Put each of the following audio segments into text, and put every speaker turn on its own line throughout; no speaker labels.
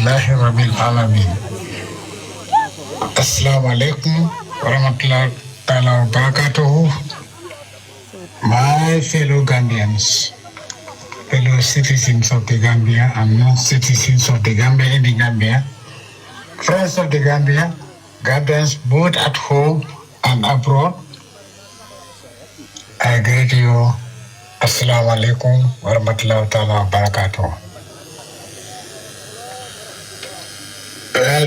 Alhamdulillahi Rabbil Alamin. Assalamu alaikum warahmatullahi ta'ala wabarakatuh. My fellow Gambians, fellow citizens of the Gambia and non-citizens of the Gambia in the Gambia, friends of the Gambia, Gambians both at home and abroad, I greet you. Assalamu alaikum warahmatullahi ta'ala wabarakatuh. Well,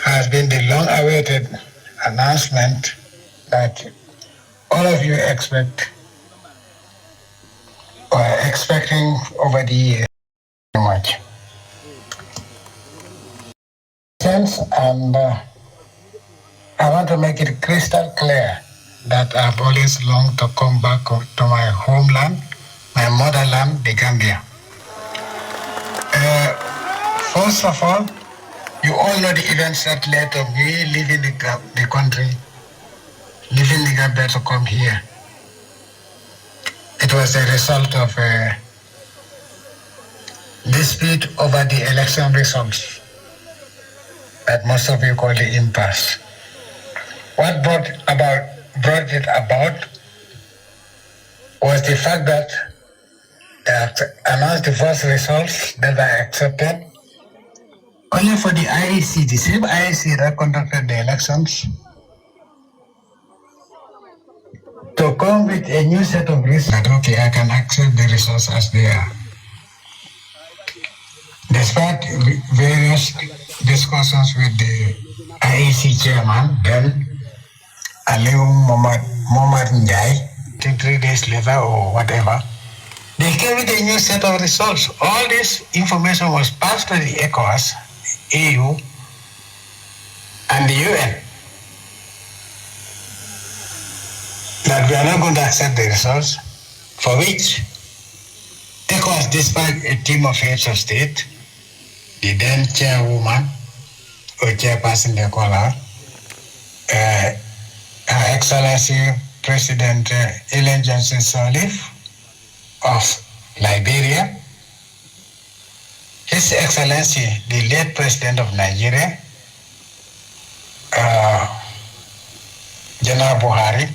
has been the long-awaited announcement that all of you expecting over the years very much. And I want to make it crystal clear that I've always longed to come back to my homeland, my motherland, the Gambia. First of all, you all know the events that led to me leaving the country, leaving the Gambia to come here. It was a result of a dispute over the election results that most of you call the impasse. What brought it about was the fact that they announced the first results that were accepted only for the IEC, the same IEC that conducted the elections, to come with a new set of results that, okay, I can accept the results as they are. Despite various discussions with the IEC chairman, then Aliu Mohamed Njai, I think 3 days later or whatever, they came with a new set of results. All this information was passed to the ECOWAS, EU, and the UN. That we are not going to accept the results, for which ECOWAS, despite a team of heads of state, the then chairwoman, or chairperson they call her, Her Excellency President Ellen Johnson Sirleaf of Liberia, His Excellency the late President of Nigeria, General Buhari,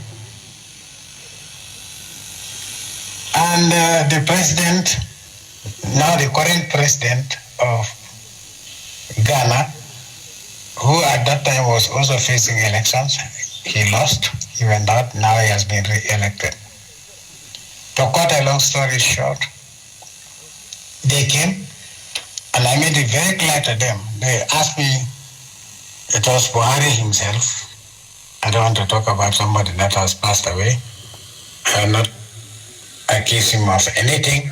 and the President, now the current President of Ghana, who at that time was also facing elections. He lost, he went out, now he has been re-elected. To cut a long story short, they came, and I made it very clear to them. They asked me, it was Buhari himself. I don't want to talk about somebody that has passed away. I will not accuse him of anything,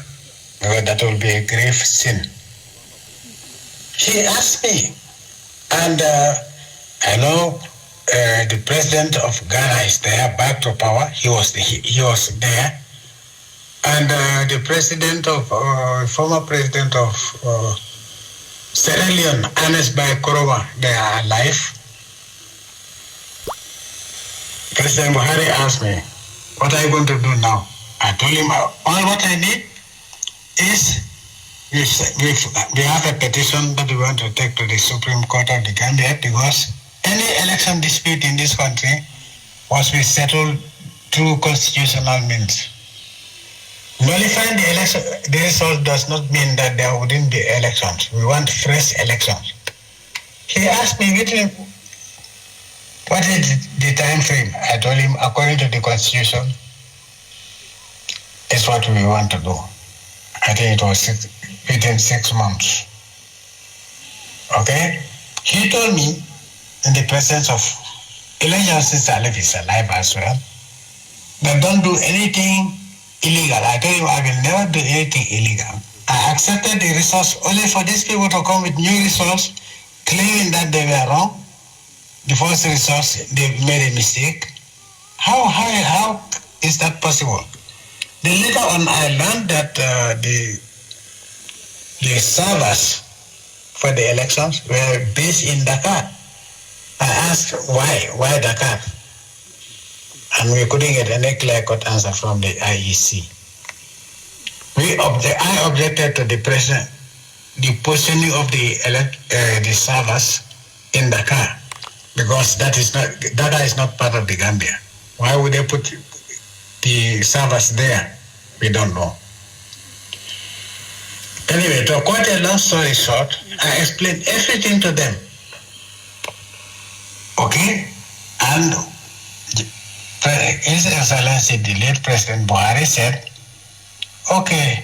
because that will be a grave sin. He asked me, and I know the president of Ghana is there, back to power. He was there, and the president of former president of Sierra Leone, Ernest Bai Koroma, they are alive. President Buhari asked me, "What are you going to do now?" I told him, "All what I need is." We have a petition that we want to take to the Supreme Court of the Gambia, because any election dispute in this country must be settled through constitutional means. Nullifying the result does not mean that there wouldn't be elections. We want fresh elections. He asked me, what is the time frame? I told him, according to the constitution, it's what we want to do. I think it was within 6 months. Okay? He told me, in the presence of Elijah Sirleaf is alive as well, that don't do anything illegal. I told him I will never do anything illegal. I accepted the results only for these people to come with new results, claiming that they were wrong. The first results, they made a mistake. How is that possible? Then later on, I learned that the servers for the elections were based in Dakar. I asked why Dakar? And we couldn't get any clear-cut answer from the IEC. I objected to the president the positioning of the servers in Dakar, because that is not part of the Gambia. Why would they put the servers there? We don't know. Anyway, to cut a long story short, I explained everything to them. Okay? And His Excellency, the late President Buhari said, okay,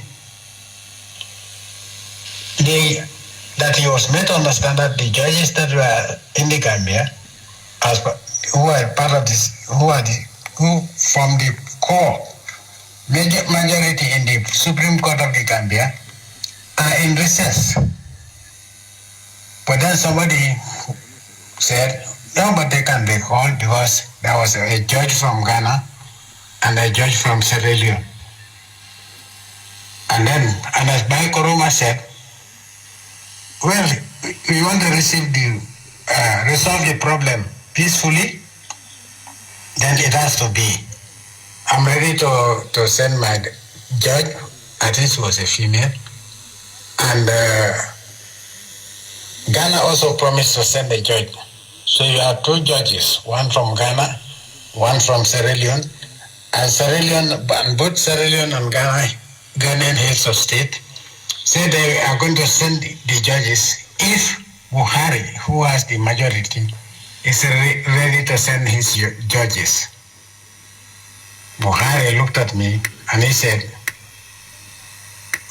that he was made to understand that the judges that were in the Gambia, who are part of this, who from the core majority in the Supreme Court of the Gambia, are in recess. But then somebody said, no, but they can be called because there was a judge from Ghana and a judge from Sierra Leone. And as Bai Koroma said, well, we want to resolve the problem peacefully, then it has to be. I'm ready to send my judge, I think she was a female, and Ghana also promised to send a judge. So you have two judges, one from Ghana, one from Sierra Leone, and both Sierra Leone and Ghanaian heads of state say they are going to send the judges if Buhari, who has the majority, is ready to send his judges. Buhari looked at me and he said,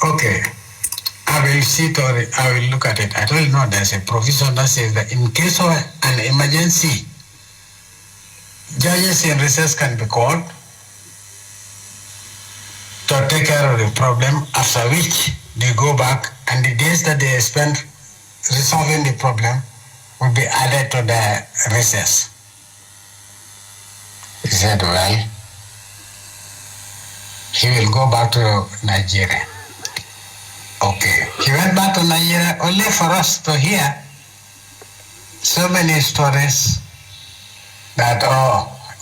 okay, I will look at it. I don't know, there's a provision that says that in case of an emergency, judges in recess can be called to take care of the problem, after which they go back and the days that they spend resolving the problem will be added to the recess. He said, well, he will go back to Nigeria. Okay. He went back to Nigeria only for us to hear so many stories that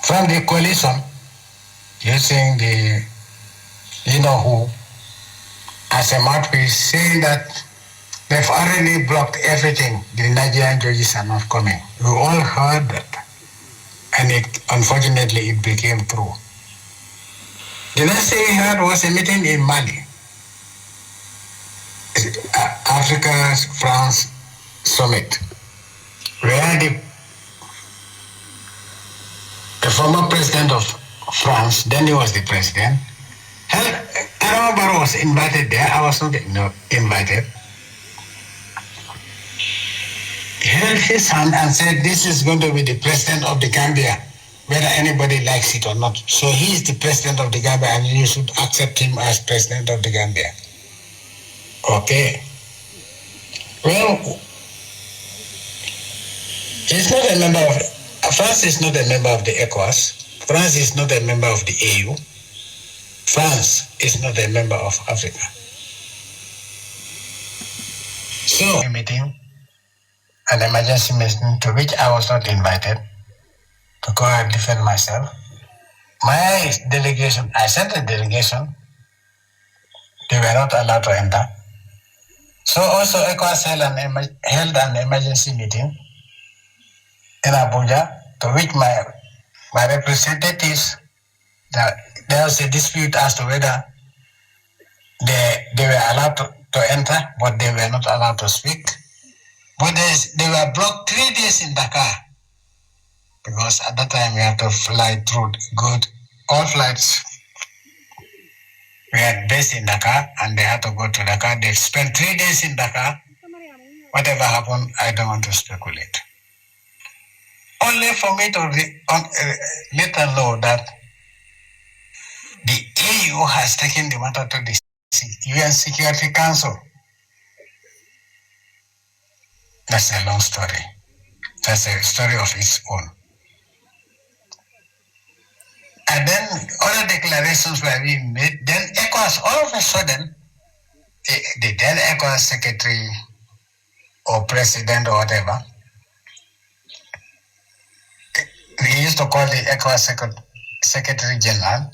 from the coalition, using the you know who as a mouthpiece, saying that they've already blocked everything. The Nigerian judges are not coming. We all heard that. And unfortunately it became true. The next thing we heard was a meeting in Mali. Africa-France summit, where the former president of France, then he was the president, Aaron was invited there. I was not invited. He held his hand and said, this is going to be the president of the Gambia, whether anybody likes it or not. So he is the president of the Gambia and you should accept him as president of the Gambia. Okay. Well, he's not a member of, France is not a member of the ECOWAS. France is not a member of the AU. France is not a member of Africa. So, a meeting, an emergency meeting to which I was not invited to go and defend myself. My delegation, I sent a delegation. They were not allowed to enter. So also ECOWAS held an emergency meeting in Abuja, to which my representatives, there was a dispute as to whether they were allowed to enter, but they were not allowed to speak. But they were blocked 3 days in Dakar, because at that time we had to fly through all flights were based in Dakar, and they had to go to Dakar. They spent 3 days in Dakar. Whatever happened, I don't want to speculate. Only for me to let them know that the AU has taken the matter to the UN Security Council. That's a long story. That's a story of its own. And then other declarations were being made. Then ECOWAS, all of a sudden, the then ECOWAS secretary or president or whatever, we used to call the ECOWAS secretary general,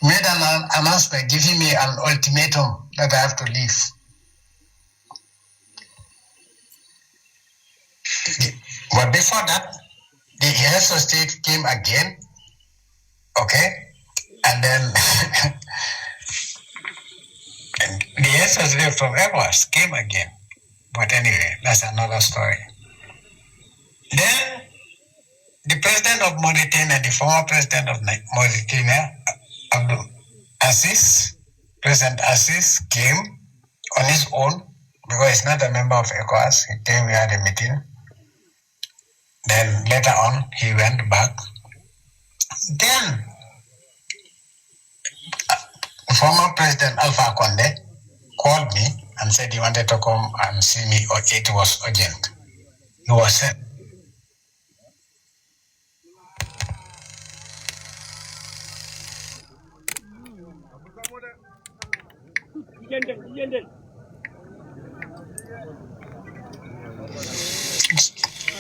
made an announcement giving me an ultimatum that I have to leave. But before that, the heads of state came again, okay? And then and the heads of state from ECOWAS came again. But anyway, that's another story. Then the president of Mauritania, the former president of Mauritania, Abdul Aziz, President Aziz came on his own because he's not a member of ECOWAS. He came, we had a meeting. Then later on, he went back. Then, former President Alpha Conde called me and said he wanted to come and see me, or it was urgent. He was sent.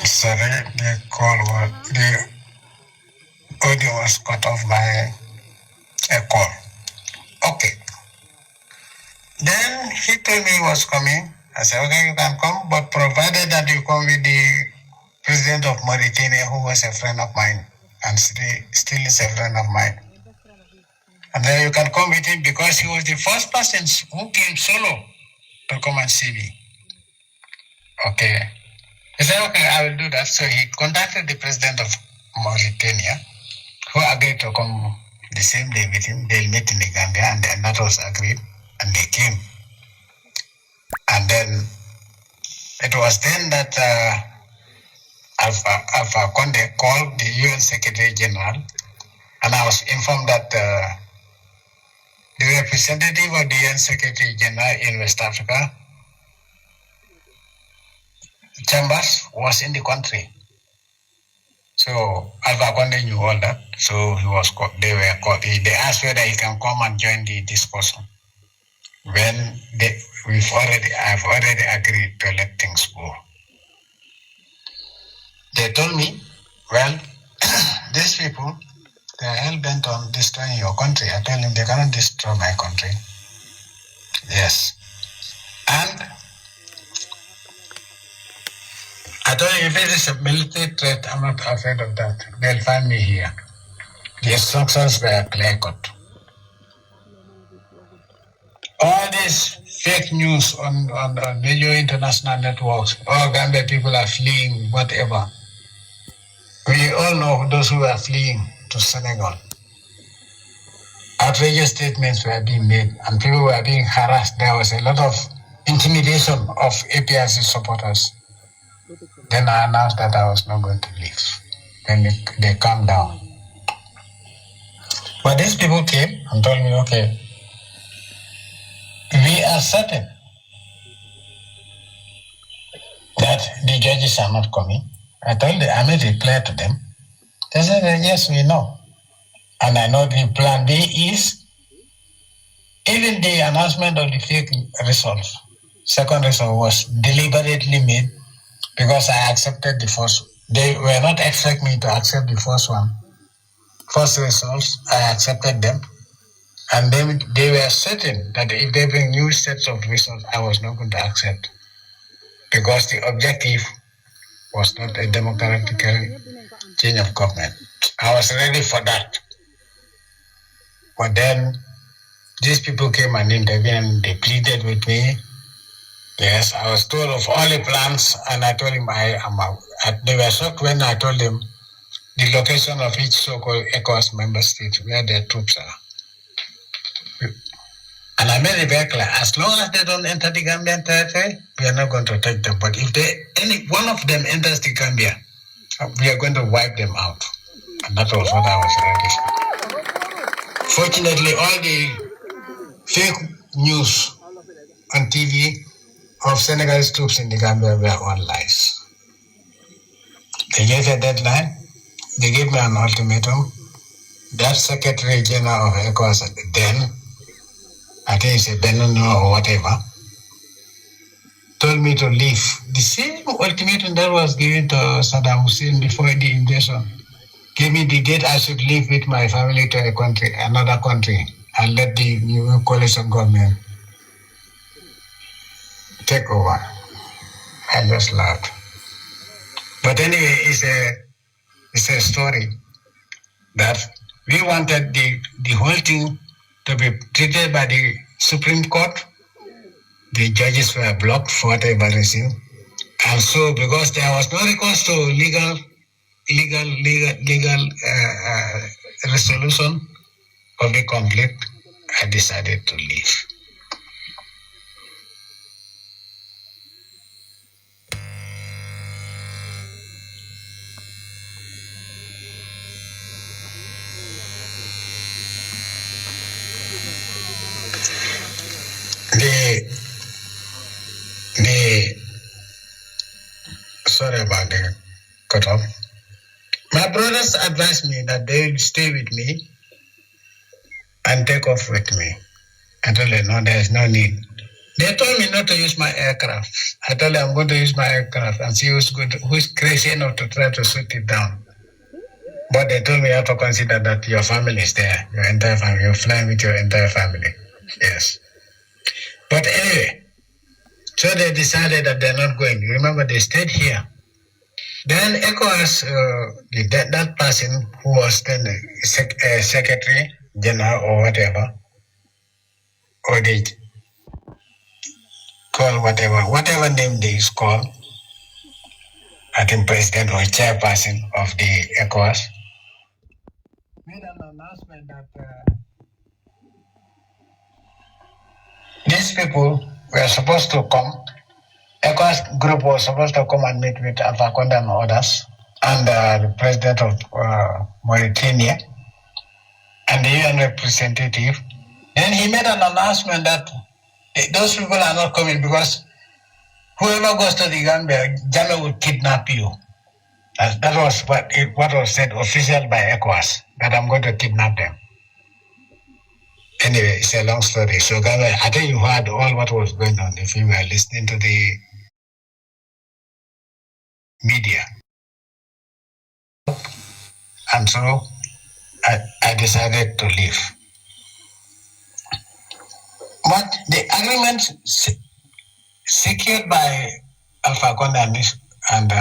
Sorry, the audio was cut off by a call. Okay. Then he told me he was coming. I said, okay, you can come, but provided that you come with the president of Mauritania, who was a friend of mine, and still is a friend of mine. And then you can come with him because he was the first person who came solo to come and see me. Okay. He said, okay, I will do that. So he contacted the president of Mauritania, who agreed to come the same day with him. They'll meet in the Gambia, and then that was agreed, and they came. And then it was then that Alpha Conde called the UN Secretary General, and I was informed that the representative of the UN Secretary General in West Africa, Chambers, was in the country. So Alpha Conde knew all that. So he was called. They were called. They asked whether he can come and join the discussion. When I've already agreed to let things go. They told me, well, these people, they are hell bent on destroying your country. I told them they cannot destroy my country. Yes. And I told you, if it is a military threat, I'm not afraid of that. They'll find me here. The instructions were clear-cut. All this fake news on major international networks, all Gambia people are fleeing, whatever. We all know those who are fleeing to Senegal. Outrageous statements were being made and people were being harassed. There was a lot of intimidation of APRC supporters. Then I announced that I was not going to leave. Then they calmed down. But these people came and told me, okay, we are certain that the judges are not coming. I made a reply to them. They said, yes, we know. And I know the plan B is even the announcement of the fake results. Second result was deliberately made because I accepted the first. They were not expecting me to accept the first one. First results, I accepted them. And then they were certain that if they bring new sets of results, I was not going to accept. Because the objective was not a democratic change of government. I was ready for that. But then these people came and intervened. They pleaded with me. Yes, I was told of all the plans, and I told him I am out. They were shocked when I told them the location of each so-called ECOWAS member state where their troops are. And I made it very clear, as long as they don't enter the Gambian territory, we are not going to take them. But if any one of them enters the Gambia, we are going to wipe them out. And that was what I was ready for. Fortunately, all the fake news on TV of Senegalese troops in the Gambia were all lies. They gave a deadline. They gave me an ultimatum. That Secretary General of ECOWAS then, I think it's a Benino or whatever, told me to leave. The same ultimatum that was given to Saddam Hussein before the invasion. give me the date I should leave with my family to a country, another country, and let the new coalition government take over. I just laughed. But anyway, it's a story that we wanted the whole thing to be treated by the Supreme Court. The judges were blocked for whatever reason. And so, because there was no recourse to legal resolution of the conflict, I decided to leave. Sorry about the cut off. My brothers advised me that they would stay with me and take off with me. I told them, no, there is no need. They told me not to use my aircraft. I told them I'm going to use my aircraft and see who's crazy enough to try to shoot it down. But they told me you have to consider that your family is there, your entire family. You're flying with your entire family. Yes. But anyway, so they decided that they're not going. Remember, they stayed here. Then ECOWAS, that person who was then secretary general or whatever, or they call whatever name they call, I think president or chairperson of the ECOWAS, made an announcement that these people were supposed to come. ECOWAS group was supposed to come and meet with Alpha Conde and others, and the president of Mauritania, and the UN representative. Then he made an announcement that those people are not coming because whoever goes to the Gambia, Jammeh will kidnap you. That was what was said officially by ECOWAS, that I'm going to kidnap them. Anyway, it's a long story. So Gambia, I think you heard all what was going on if you were listening to the media. And so I decided to leave. But the agreement secured by Alpha Conde and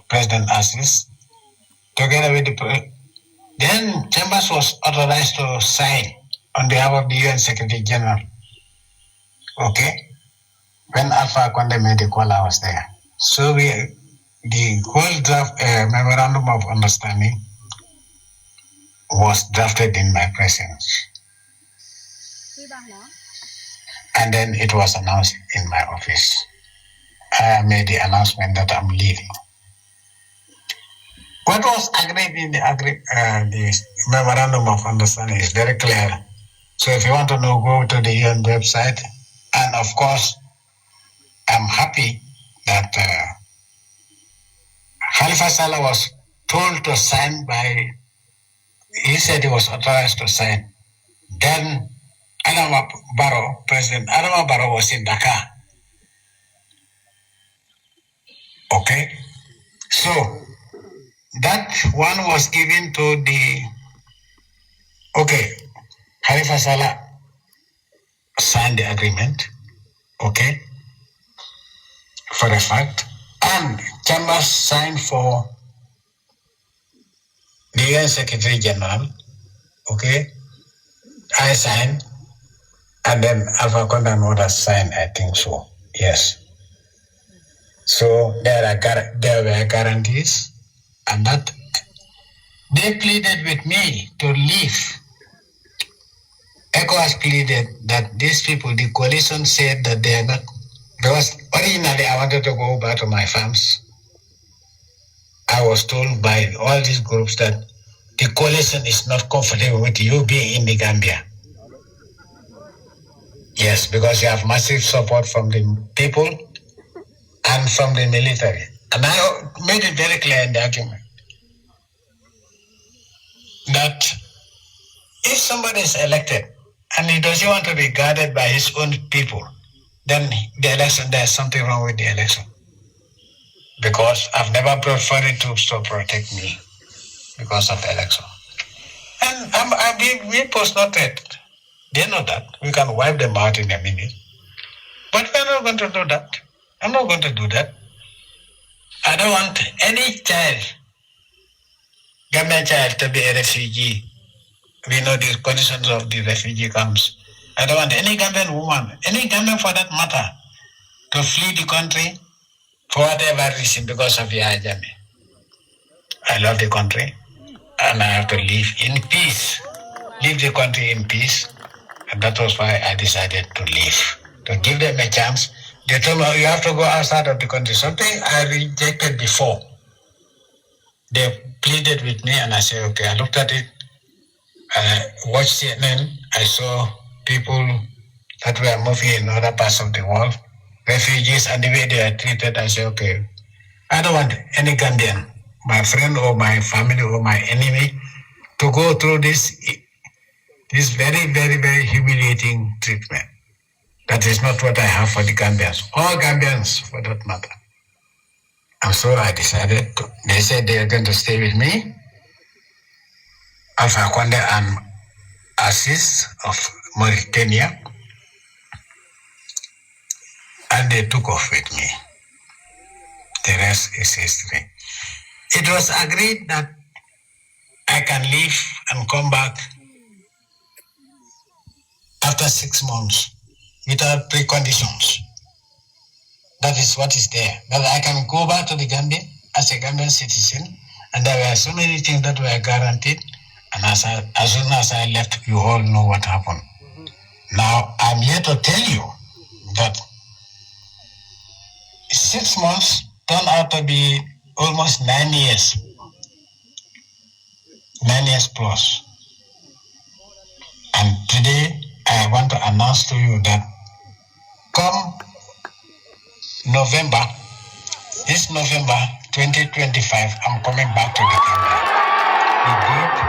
President Assis, together with then Chambers was authorized to sign on behalf of the UN Secretary General. Okay? When Alpha Conde made the call, I was there. So the whole draft memorandum of understanding was drafted in my presence. And then it was announced in my office. I made the announcement that I'm leaving. What was agreed in the memorandum of understanding is very clear. So if you want to know, go to the UN website. And of course, I'm happy that Khalifa Saleh was told to sign by, he said he was authorized to sign. Then Adama Barrow, President Adama Barrow was in Dakar. Okay? So, that one was given to Khalifa Saleh signed the agreement, okay, for a fact, and Chambers signed for the UN Secretary General, okay, I signed, and then Alpha Conde and others signed, I think so, yes. So there were guarantees, and that they pleaded with me to leave. ECOWAS pleaded that these people, the coalition said that they are not, because originally I wanted to go back to my farms. I was told by all these groups that the coalition is not comfortable with you being in the Gambia. Yes, because you have massive support from the people and from the military. And I made it very clear in the argument that if somebody is elected and he doesn't want to be guarded by his own people, then the election, there's something wrong with the election. Because I've never brought foreign troops to protect me. because of the election. And we post not that. They know that. We can wipe them out in a minute. But we're not going to do that. I'm not going to do that. I don't want any child, Gambian child, to be a refugee. We know the conditions of the refugee camps. I don't want any Gambian woman, any Gambian for that matter, to flee the country for whatever reason because of Jammeh. I love the country and I have to live in peace. Leave the country in peace. And that was why I decided to leave, to give them a chance. They told me, you have to go outside of the country. Something I rejected before. They pleaded with me and I said, okay, I looked at it. I watched CNN. I saw people that were moving in other parts of the world, refugees, and the way they are treated. I said, okay, I don't want any Gambian, my friend or my family or my enemy, to go through this very, very, very humiliating treatment. That is not what I have for the Gambians, all Gambians for that matter. And so I decided to, they said they are going to stay with me. Alpha Conde and Assis of Mauritania. And they took off with me. The rest is history. It was agreed that I can leave and come back after 6 months without preconditions. That is what is there. That I can go back to the Gambia as a Gambian citizen, and there were so many things that were guaranteed. And as soon as I left, you all know what happened. Now, I'm here to tell you that 6 months turned out to be almost 9 years. 9 years plus. And today, I want to announce to you that come November, this November 2025, I'm coming back to the Gambia with great